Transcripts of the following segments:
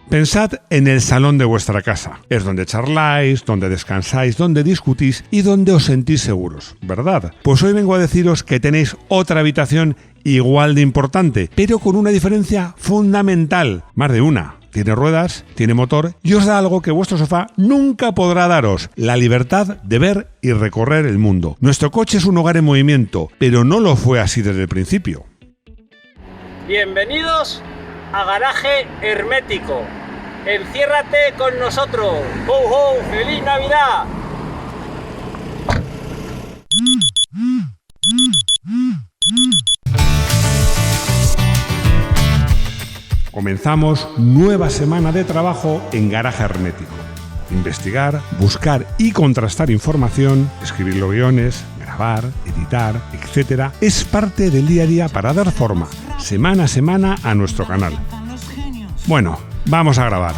Pensad en el salón de vuestra casa. Es donde charláis, donde descansáis, donde discutís y donde os sentís seguros, ¿verdad? Pues hoy vengo a deciros que tenéis otra habitación igual de importante, pero con una diferencia fundamental, más de una. Tiene ruedas, tiene motor y os da algo que vuestro sofá nunca podrá daros: la libertad de ver y recorrer el mundo. Nuestro coche es un hogar en movimiento, pero no lo fue así desde el principio. Bienvenidos a Garaje Hermético. Enciérrate con nosotros. ¡Ho, ho! ¡Feliz Navidad! Comenzamos nueva semana de trabajo en Garaje Hermético. Investigar, buscar y contrastar información, escribir los guiones, grabar, editar, etc. es parte del día a día para dar forma, semana a semana, a nuestro canal. Bueno, vamos a grabar.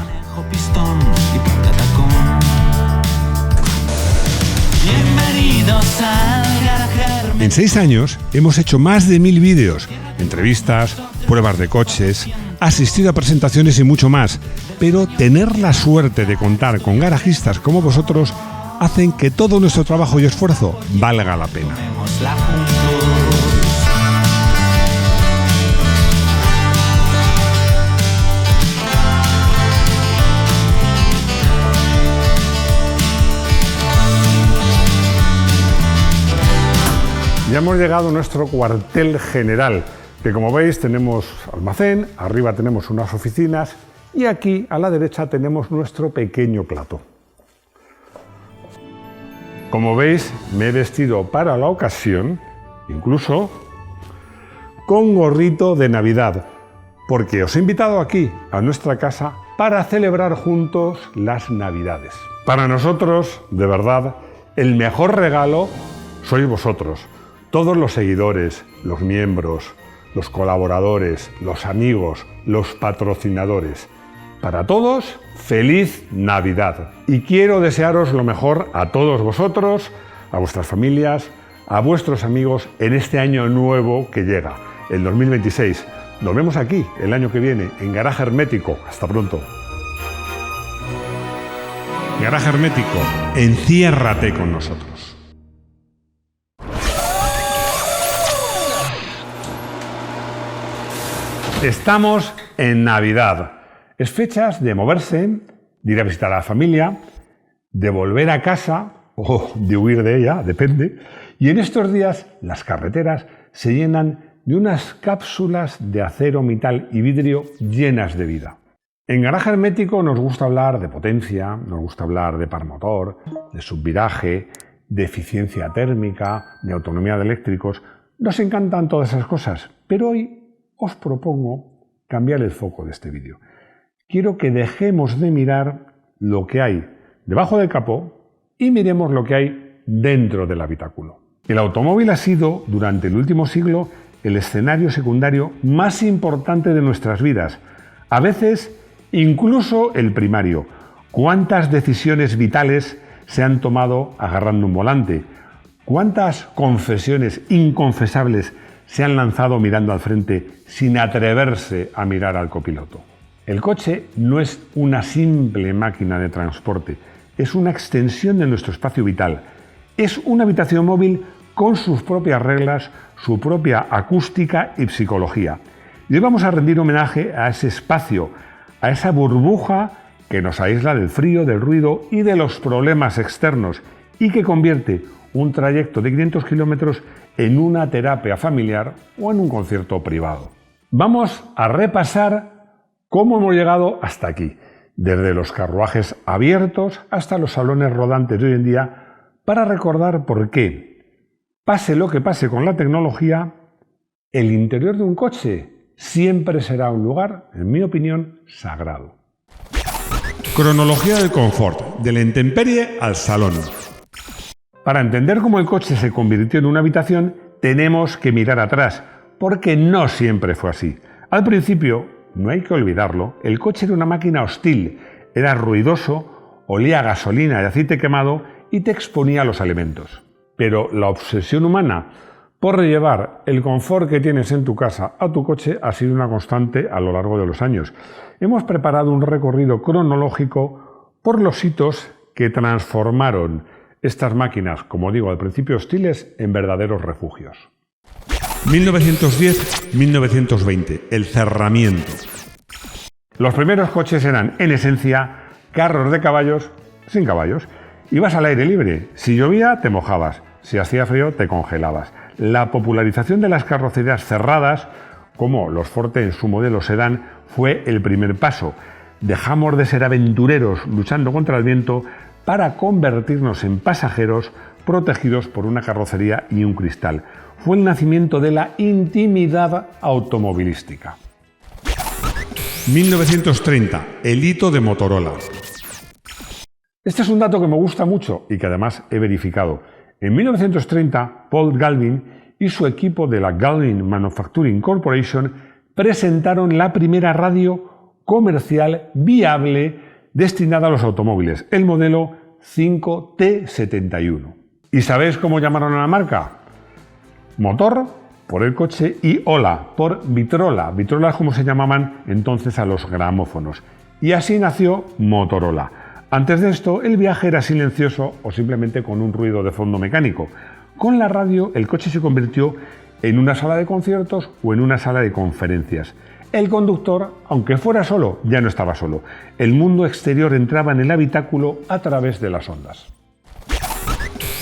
En 6 años hemos hecho más de 1000 vídeos, entrevistas, pruebas de coches, asistido a presentaciones y mucho más, pero tener la suerte de contar con garajistas como vosotros hacen que todo nuestro trabajo y esfuerzo valga la pena. Ya hemos llegado a nuestro cuartel general, que como veis tenemos almacén, arriba tenemos unas oficinas y aquí a la derecha tenemos nuestro pequeño plató. Como veis, me he vestido para la ocasión, incluso con gorrito de Navidad, porque os he invitado aquí a nuestra casa para celebrar juntos las Navidades. Para nosotros, de verdad, el mejor regalo sois vosotros. Todos los seguidores, los miembros, los colaboradores, los amigos, los patrocinadores. Para todos, ¡feliz Navidad! Y quiero desearos lo mejor a todos vosotros, a vuestras familias, a vuestros amigos en este año nuevo que llega, el 2026. Nos vemos aquí el año que viene en Garaje Hermético. Hasta pronto. Garaje Hermético, enciérrate con nosotros. Estamos en Navidad. Es fechas de moverse, de ir a visitar a la familia, de volver a casa o de huir de ella, depende. Y en estos días las carreteras se llenan de unas cápsulas de acero, metal y vidrio llenas de vida. En Garaje Hermético nos gusta hablar de potencia, nos gusta hablar de par motor, de subviraje, de eficiencia térmica, de autonomía de eléctricos. Nos encantan todas esas cosas, pero hoy os propongo cambiar el foco de este vídeo. Quiero que dejemos de mirar lo que hay debajo del capó y miremos lo que hay dentro del habitáculo. El automóvil ha sido, durante el último siglo, el escenario secundario más importante de nuestras vidas. A veces, incluso el primario. ¿Cuántas decisiones vitales se han tomado agarrando un volante? ¿Cuántas confesiones inconfesables se han lanzado mirando al frente sin atreverse a mirar al copiloto? El coche no es una simple máquina de transporte, es una extensión de nuestro espacio vital. Es una habitación móvil con sus propias reglas, su propia acústica y psicología. Y hoy vamos a rendir homenaje a ese espacio, a esa burbuja que nos aísla del frío, del ruido y de los problemas externos y que convierte un trayecto de 500 kilómetros en una terapia familiar o en un concierto privado. Vamos a repasar cómo hemos llegado hasta aquí, desde los carruajes abiertos hasta los salones rodantes de hoy en día, para recordar por qué, pase lo que pase con la tecnología, el interior de un coche siempre será un lugar, en mi opinión, sagrado. Cronología del confort, de la intemperie al salón. Para entender cómo el coche se convirtió en una habitación, tenemos que mirar atrás, porque no siempre fue así. Al principio, no hay que olvidarlo, el coche era una máquina hostil, era ruidoso, olía a gasolina y aceite quemado y te exponía a los elementos. Pero la obsesión humana por llevar el confort que tienes en tu casa a tu coche ha sido una constante a lo largo de los años. Hemos preparado un recorrido cronológico por los hitos que transformaron estas máquinas, como digo al principio hostiles, en verdaderos refugios. 1910-1920, el cerramiento. Los primeros coches eran, en esencia, carros de caballos sin caballos. Ibas al aire libre. Si llovía, te mojabas. Si hacía frío, te congelabas. La popularización de las carrocerías cerradas, como los Forte en su modelo sedán, fue el primer paso. Dejamos de ser aventureros luchando contra el viento para convertirnos en pasajeros protegidos por una carrocería y un cristal. Fue el nacimiento de la intimidad automovilística. 1930, el hito de Motorola. Este es un dato que me gusta mucho y que además he verificado. En 1930, Paul Galvin y su equipo de la Galvin Manufacturing Corporation presentaron la primera radio comercial viable destinada a los automóviles, el modelo 5T71. ¿Y sabéis cómo llamaron a la marca? Motor por el coche y Ola por vitrola. Vitrola es como se llamaban entonces a los gramófonos. Y así nació Motorola. Antes de esto, el viaje era silencioso o simplemente con un ruido de fondo mecánico. Con la radio, el coche se convirtió en una sala de conciertos o en una sala de conferencias. El conductor, aunque fuera solo, ya no estaba solo. El mundo exterior entraba en el habitáculo a través de las ondas.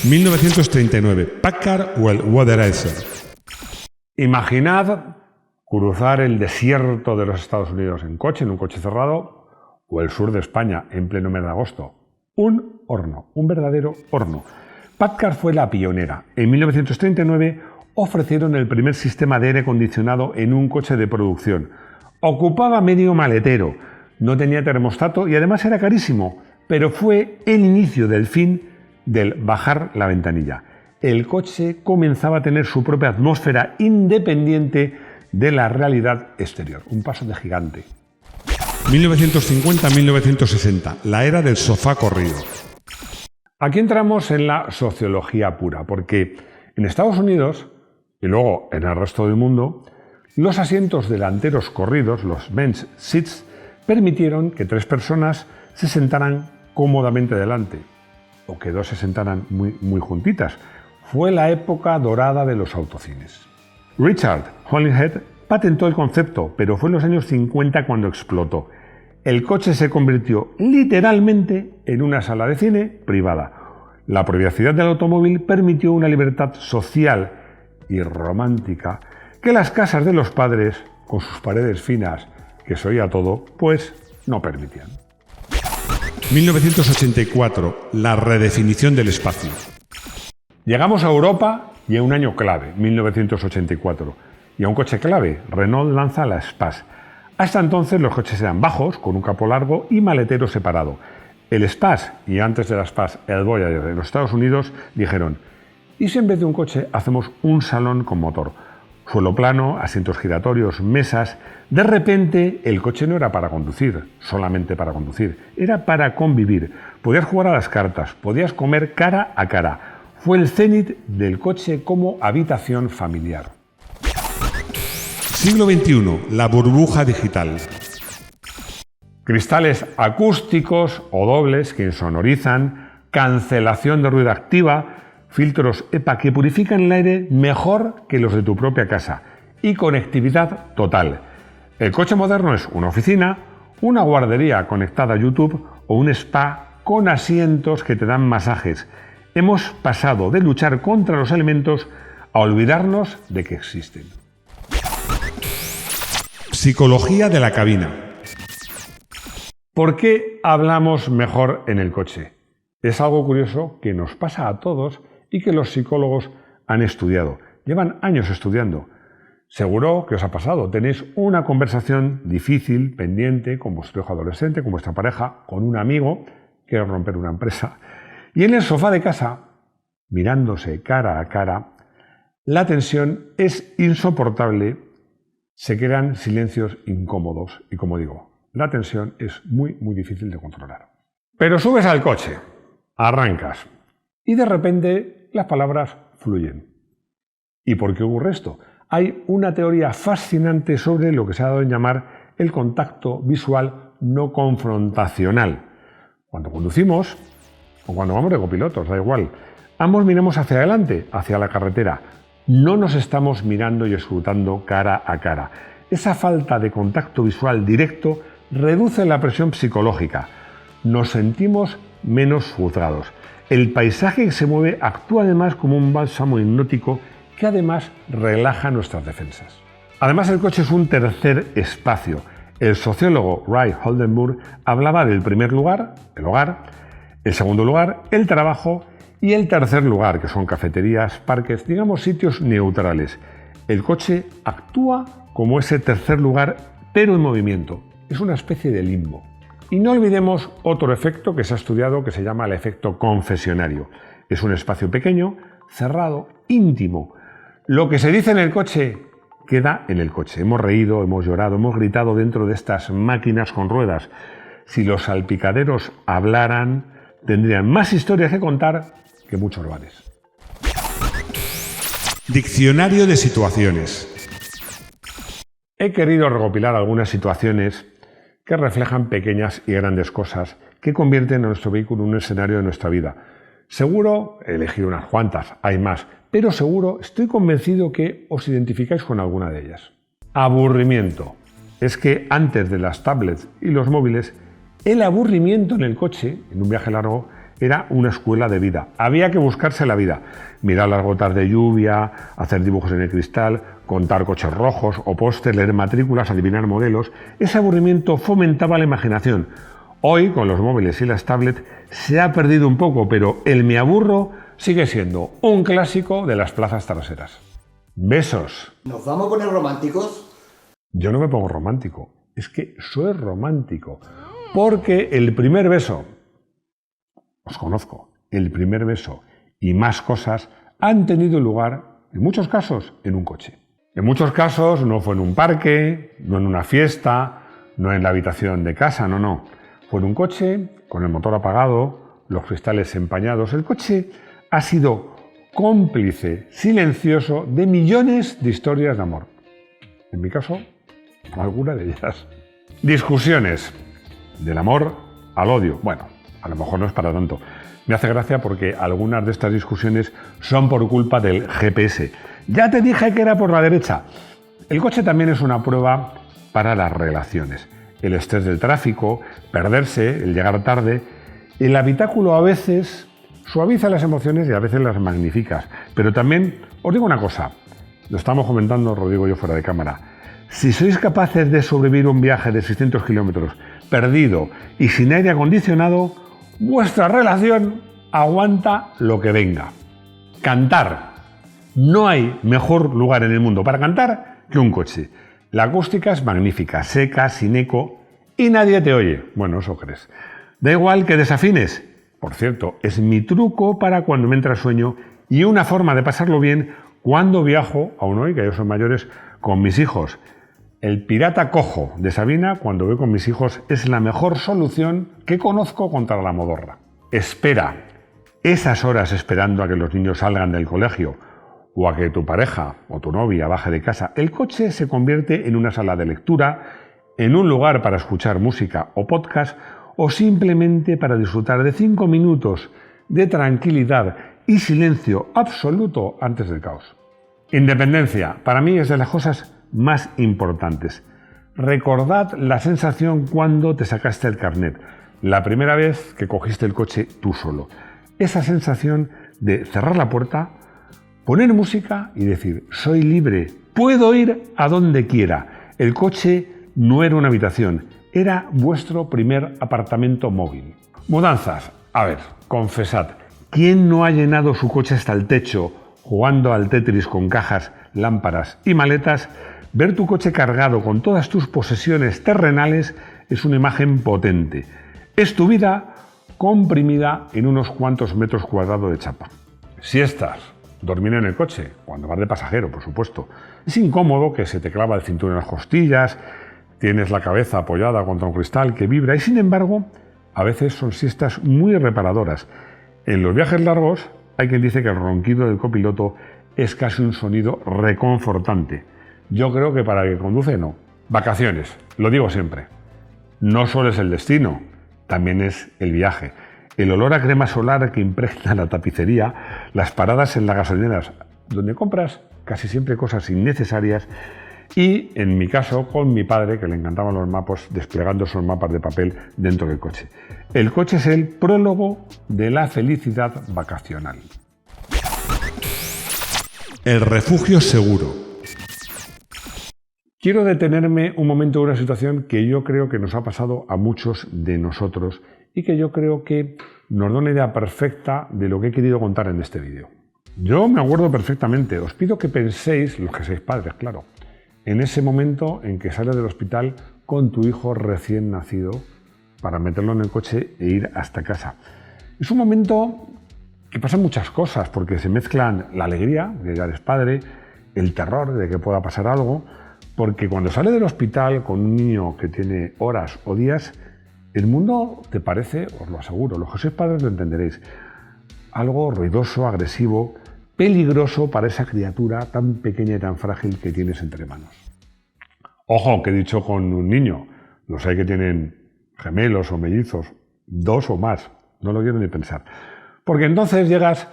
1939, Packard o el Woderizer. Imaginad cruzar el desierto de los Estados Unidos en un coche cerrado, o el sur de España en pleno mes de agosto. Un horno, un verdadero horno. Packard fue la pionera. En 1939 ofrecieron el primer sistema de aire acondicionado en un coche de producción. Ocupaba medio maletero, no tenía termostato y además era carísimo, pero fue el inicio del fin del bajar la ventanilla. El coche comenzaba a tener su propia atmósfera independiente de la realidad exterior. Un paso de gigante. 1950-1960, la era del sofá corrido. Aquí entramos en la sociología pura, porque en Estados Unidos y luego en el resto del mundo, los asientos delanteros corridos, los bench seats, permitieron que 3 personas se sentaran cómodamente delante, o que 2 se sentaran muy juntitas. Fue la época dorada de los autocines. Richard Hollinghead patentó el concepto, pero fue en los años 50 cuando explotó. El coche se convirtió literalmente en una sala de cine privada. La privacidad del automóvil permitió una libertad social y romántica que las casas de los padres, con sus paredes finas, que se oía todo, pues no permitían. 1984, la redefinición del espacio. Llegamos a Europa y a un año clave, 1984, y a un coche clave. Renault lanza la Espace. Hasta entonces los coches eran bajos, con un capó largo y maletero separado. El Espace, y antes de la Espace el Voyager de los Estados Unidos, dijeron: ¿y si en vez de un coche hacemos un salón con motor? Suelo plano, asientos giratorios, mesas. De repente el coche no era para conducir, solamente para conducir, era para convivir. Podías jugar a las cartas, podías comer cara a cara. Fue el cenit del coche como habitación familiar. Siglo XXI, la burbuja digital. Cristales acústicos o dobles que insonorizan, cancelación de ruido activa, filtros EPA que purifican el aire mejor que los de tu propia casa y conectividad total. El coche moderno es una oficina, una guardería conectada a YouTube o un spa con asientos que te dan masajes. Hemos pasado de luchar contra los elementos a olvidarnos de que existen. Psicología de la cabina. ¿Por qué hablamos mejor en el coche? Es algo curioso que nos pasa a todos y que los psicólogos han estudiado. Llevan años estudiando. Seguro que os ha pasado. Tenéis una conversación difícil, pendiente, con vuestro hijo adolescente, con vuestra pareja, con un amigo, quiere romper una empresa. Y en el sofá de casa, mirándose cara a cara, la tensión es insoportable, se crean silencios incómodos y, como digo, la tensión es muy difícil de controlar. Pero subes al coche, arrancas y de repente las palabras fluyen. ¿Y por qué ocurre esto? Hay una teoría fascinante sobre lo que se ha dado en llamar el contacto visual no confrontacional. Cuando conducimos o cuando vamos de copilotos, da igual, ambos miramos hacia adelante, hacia la carretera. No nos estamos mirando y escrutando cara a cara. Esa falta de contacto visual directo reduce la presión psicológica. Nos sentimos menos juzgados. El paisaje que se mueve actúa además como un bálsamo hipnótico que además relaja nuestras defensas. Además, el coche es un tercer espacio. El sociólogo Ray Oldenburg hablaba del primer lugar, el hogar, el segundo lugar, el trabajo, y el tercer lugar, que son cafeterías, parques, digamos sitios neutrales. El coche actúa como ese tercer lugar, pero en movimiento. Es una especie de limbo. Y no olvidemos otro efecto que se ha estudiado que se llama el efecto confesionario. Es un espacio pequeño, cerrado, íntimo. Lo que se dice en el coche queda en el coche. Hemos reído, hemos llorado, hemos gritado dentro de estas máquinas con ruedas. Si los salpicaderos hablaran, tendrían más historias que contar que muchos bares. Diccionario de situaciones. He querido recopilar algunas situaciones que reflejan pequeñas y grandes cosas que convierten a nuestro vehículo en un escenario de nuestra vida. Seguro he elegido unas cuantas, hay más, pero seguro estoy convencido que os identificáis con alguna de ellas. Aburrimiento. Es que antes de las tablets y los móviles, el aburrimiento en el coche, en un viaje largo, era una escuela de vida. Había que buscarse la vida. Mirar las gotas de lluvia, hacer dibujos en el cristal, contar coches rojos o pósters, leer matrículas, adivinar modelos. Ese aburrimiento fomentaba la imaginación. Hoy, con los móviles y las tablets, se ha perdido un poco, pero el me aburro sigue siendo un clásico de las plazas traseras. Besos. ¿Nos vamos a poner románticos? Yo no me pongo romántico, es que soy romántico. Porque el primer beso, os conozco, el primer beso y más cosas han tenido lugar, en muchos casos, en un coche. En muchos casos no fue en un parque, no en una fiesta, no en la habitación de casa, no. Fue en un coche, con el motor apagado, los cristales empañados. El coche ha sido cómplice silencioso de millones de historias de amor. En mi caso, alguna de ellas. Discusiones. Del amor al odio. Bueno, a lo mejor no es para tanto. Me hace gracia porque algunas de estas discusiones son por culpa del GPS. Ya te dije que era por la derecha. El coche también es una prueba para las relaciones. El estrés del tráfico, perderse, el llegar tarde. El habitáculo a veces suaviza las emociones y a veces las magnifica. Pero también, os digo una cosa, lo estamos comentando Rodrigo y yo fuera de cámara. Si sois capaces de sobrevivir un viaje de 600 kilómetros perdido y sin aire acondicionado, vuestra relación aguanta lo que venga. Cantar. No hay mejor lugar en el mundo para cantar que un coche. La acústica es magnífica, seca, sin eco y nadie te oye. Bueno, eso crees. Da igual que desafines. Por cierto, es mi truco para cuando me entra sueño y una forma de pasarlo bien cuando viajo, aún hoy, que ellos son mayores, con mis hijos. El pirata cojo de Sabina, cuando voy con mis hijos, es la mejor solución que conozco contra la modorra. Espera. Esas horas esperando a que los niños salgan del colegio o a que tu pareja o tu novia baje de casa, el coche se convierte en una sala de lectura, en un lugar para escuchar música o podcast o simplemente para disfrutar de 5 minutos de tranquilidad y silencio absoluto antes del caos. Independencia, para mí es de las cosas más importantes. Recordad la sensación cuando te sacaste el carnet, la primera vez que cogiste el coche tú solo. Esa sensación de cerrar la puerta, poner música y decir, soy libre, puedo ir a donde quiera. El coche no era una habitación, era vuestro primer apartamento móvil. Mudanzas. A ver, confesad, ¿quién no ha llenado su coche hasta el techo jugando al Tetris con cajas, lámparas y maletas? Ver tu coche cargado con todas tus posesiones terrenales es una imagen potente. Es tu vida comprimida en unos cuantos metros cuadrados de chapa. Siestas, dormir en el coche, cuando vas de pasajero, por supuesto. Es incómodo que se te clava el cinturón en las costillas, tienes la cabeza apoyada contra un cristal que vibra y sin embargo, a veces son siestas muy reparadoras. En los viajes largos hay quien dice que el ronquido del copiloto es casi un sonido reconfortante. Yo creo que para el que conduce no. Vacaciones, lo digo siempre. No solo es el destino, también es el viaje. El olor a crema solar que impregna la tapicería, las paradas en las gasolineras, donde compras casi siempre cosas innecesarias, y en mi caso con mi padre, que le encantaban los mapas, desplegando esos mapas de papel dentro del coche. El coche es el prólogo de la felicidad vacacional. El refugio seguro. Quiero detenerme un momento en una situación que yo creo que nos ha pasado a muchos de nosotros y que yo creo que nos da una idea perfecta de lo que he querido contar en este vídeo. Yo me acuerdo perfectamente, os pido que penséis, los que sois padres, claro, en ese momento en que sales del hospital con tu hijo recién nacido para meterlo en el coche e ir hasta casa. Es un momento que pasan muchas cosas, porque se mezclan la alegría de que ya eres padre, el terror de que pueda pasar algo, porque cuando sales del hospital con un niño que tiene horas o días, el mundo te parece, os lo aseguro, los que sois padres lo entenderéis, algo ruidoso, agresivo, peligroso para esa criatura tan pequeña y tan frágil que tienes entre manos. Ojo, que he dicho con un niño, los hay que tienen gemelos o mellizos, 2 o más, no lo quiero ni pensar. Porque entonces llegas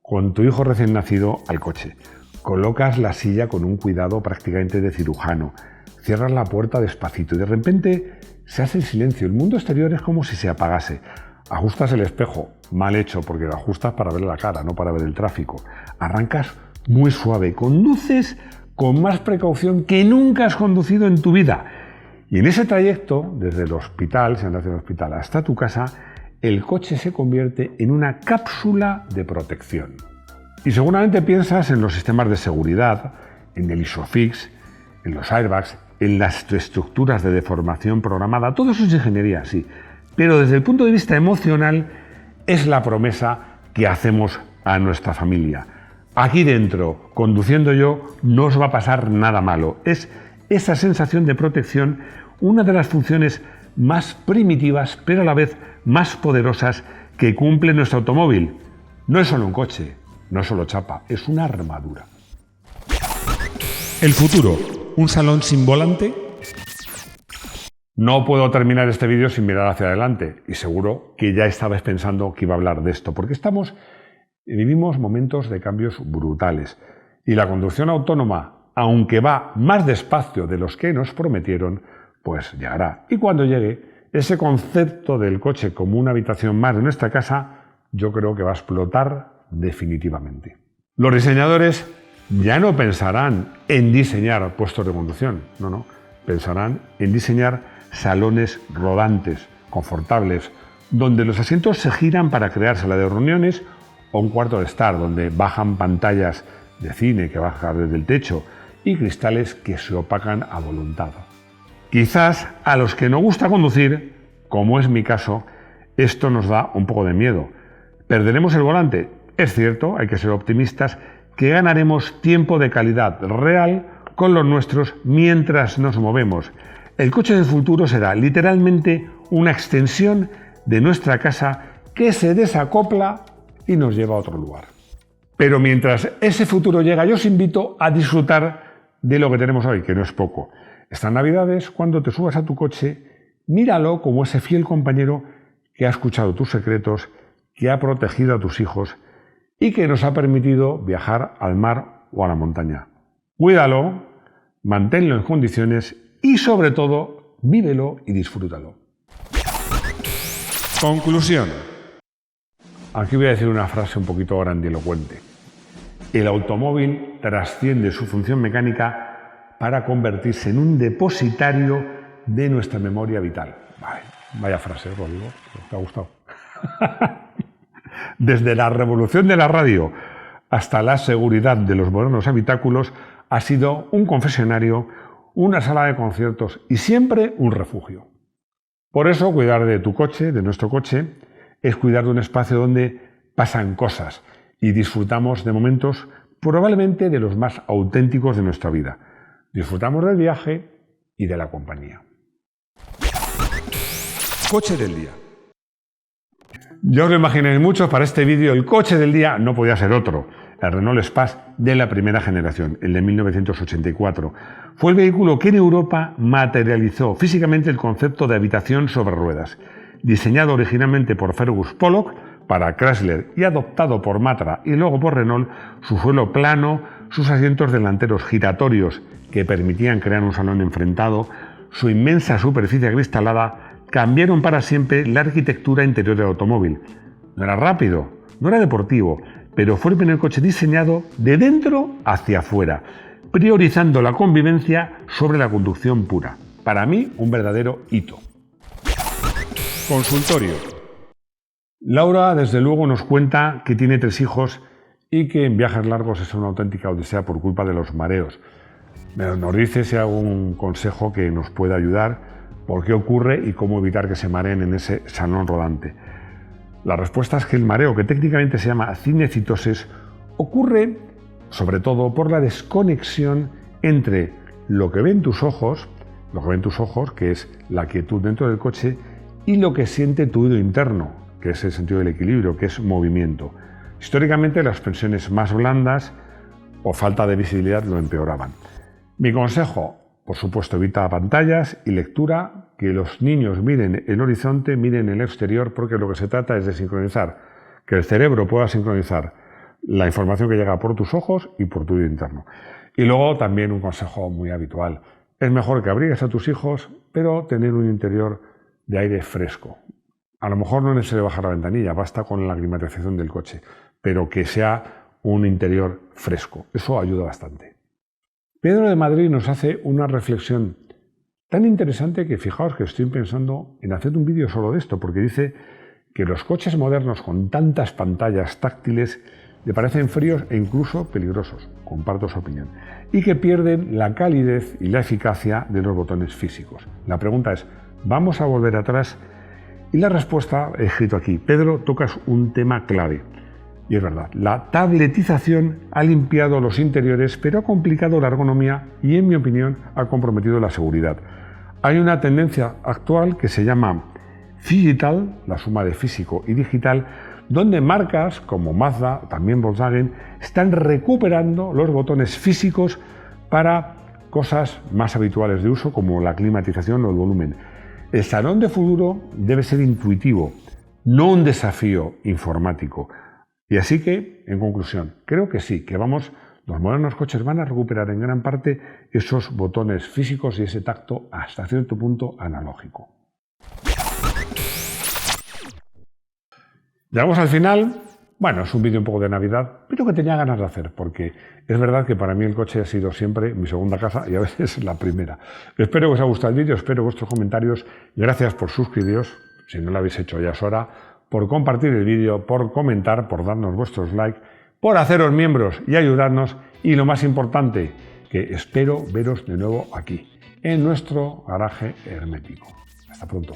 con tu hijo recién nacido al coche, colocas la silla con un cuidado prácticamente de cirujano, cierras la puerta despacito y de repente se hace el silencio, el mundo exterior es como si se apagase. Ajustas el espejo, mal hecho porque lo ajustas para ver la cara, no para ver el tráfico. Arrancas muy suave, conduces con más precaución que nunca has conducido en tu vida. Y en ese trayecto, desde el hospital, si andas del hospital hasta tu casa, el coche se convierte en una cápsula de protección. Y seguramente piensas en los sistemas de seguridad, en el ISOFIX, en los airbags, en las estructuras de deformación programada. Todo eso es ingeniería, sí. Pero desde el punto de vista emocional es la promesa que hacemos a nuestra familia. Aquí dentro, conduciendo yo, no os va a pasar nada malo. Es esa sensación de protección una de las funciones más primitivas, pero a la vez más poderosas que cumple nuestro automóvil. No es solo un coche, no es solo chapa, es una armadura. El futuro. ¿Un salón sin volante? No puedo terminar este vídeo sin mirar hacia adelante y seguro que ya estabais pensando que iba a hablar de esto, porque vivimos momentos de cambios brutales y la conducción autónoma, aunque va más despacio de los que nos prometieron, pues llegará. Y cuando llegue, ese concepto del coche como una habitación más de nuestra casa, yo creo que va a explotar definitivamente. Los diseñadores ya no pensarán en diseñar puestos de conducción, no, pensarán en diseñar salones rodantes, confortables, donde los asientos se giran para crear sala de reuniones o un cuarto de estar, donde bajan pantallas de cine que bajan desde el techo y cristales que se opacan a voluntad. Quizás a los que no gusta conducir, como es mi caso, esto nos da un poco de miedo. ¿Perderemos el volante? Es cierto, hay que ser optimistas, que ganaremos tiempo de calidad real con los nuestros mientras nos movemos. El coche del futuro será literalmente una extensión de nuestra casa que se desacopla y nos lleva a otro lugar. Pero mientras ese futuro llega, yo os invito a disfrutar de lo que tenemos hoy, que no es poco. Estas Navidades, cuando te subas a tu coche, míralo como ese fiel compañero que ha escuchado tus secretos, que ha protegido a tus hijos y que nos ha permitido viajar al mar o a la montaña. Cuídalo, manténlo en condiciones y sobre todo, vívelo y disfrútalo. Conclusión. Aquí voy a decir una frase un poquito grandilocuente. El automóvil trasciende su función mecánica para convertirse en un depositario de nuestra memoria vital. Vaya frase, Rodrigo, ¿te ha gustado? Desde la revolución de la radio hasta la seguridad de los modernos habitáculos ha sido un confesionario, una sala de conciertos y siempre un refugio. Por eso, cuidar de tu coche, de nuestro coche, es cuidar de un espacio donde pasan cosas y disfrutamos de momentos probablemente de los más auténticos de nuestra vida. Disfrutamos del viaje y de la compañía. Coche del día. Ya os lo imagináis mucho, para este vídeo el coche del día no podía ser otro. el Renault Espace de la primera generación, el de 1984. Fue el vehículo que en Europa materializó físicamente el concepto de habitación sobre ruedas. Diseñado originalmente por Fergus Pollock para Chrysler y adoptado por Matra y luego por Renault, su suelo plano, sus asientos delanteros giratorios que permitían crear un salón enfrentado, su inmensa superficie acristalada, cambiaron para siempre la arquitectura interior del automóvil. No era rápido, no era deportivo, pero fue el primer coche diseñado de dentro hacia afuera, priorizando la convivencia sobre la conducción pura. Para mí, un verdadero hito. Consultorio. Laura, desde luego, nos cuenta que tiene 3 hijos y que en viajes largos es una auténtica odisea por culpa de los mareos. Nos dice si hay algún consejo que nos pueda ayudar, por qué ocurre y cómo evitar que se mareen en ese salón rodante. La respuesta es que el mareo, que técnicamente se llama cinecitosis, ocurre sobre todo por la desconexión entre lo que ven tus ojos, que es la quietud dentro del coche, y lo que siente tu oído interno, que es el sentido del equilibrio, que es movimiento. Históricamente las pensiones más blandas o falta de visibilidad lo empeoraban. Mi consejo, por supuesto, evita pantallas y lectura, que los niños miren el horizonte, miren el exterior, porque lo que se trata es de sincronizar, que el cerebro pueda sincronizar la información que llega por tus ojos y por tu oído interno. Y luego también un consejo muy habitual. Es mejor que abrigues a tus hijos, pero tener un interior de aire fresco. A lo mejor no es necesario bajar la ventanilla, basta con la climatización del coche, pero que sea un interior fresco. Eso ayuda bastante. Pedro de Madrid nos hace una reflexión tan interesante que fijaos que estoy pensando en hacer un vídeo solo de esto, porque dice que los coches modernos con tantas pantallas táctiles le parecen fríos e incluso peligrosos, comparto su opinión, y que pierden la calidez y la eficacia de los botones físicos. La pregunta es, ¿vamos a volver atrás? Y la respuesta he escrito aquí. Pedro, tocas un tema clave. Y es verdad, la tabletización ha limpiado los interiores, pero ha complicado la ergonomía y, en mi opinión, ha comprometido la seguridad. Hay una tendencia actual que se llama Phygital, la suma de físico y digital, donde marcas como Mazda, también Volkswagen, están recuperando los botones físicos para cosas más habituales de uso, como la climatización o el volumen. El salón de futuro debe ser intuitivo, no un desafío informático. Y así que, en conclusión, creo que sí, que los modernos coches van a recuperar en gran parte esos botones físicos y ese tacto hasta cierto punto analógico. Llegamos al final. Bueno, es un vídeo un poco de Navidad, pero que tenía ganas de hacer, porque es verdad que para mí el coche ha sido siempre mi segunda casa y a veces la primera. Espero que os haya gustado el vídeo, espero vuestros comentarios. Gracias por suscribiros, si no lo habéis hecho ya es hora, por compartir el vídeo, por comentar, por darnos vuestros likes, por haceros miembros y ayudarnos. Y lo más importante, que espero veros de nuevo aquí, en nuestro garaje hermético. Hasta pronto.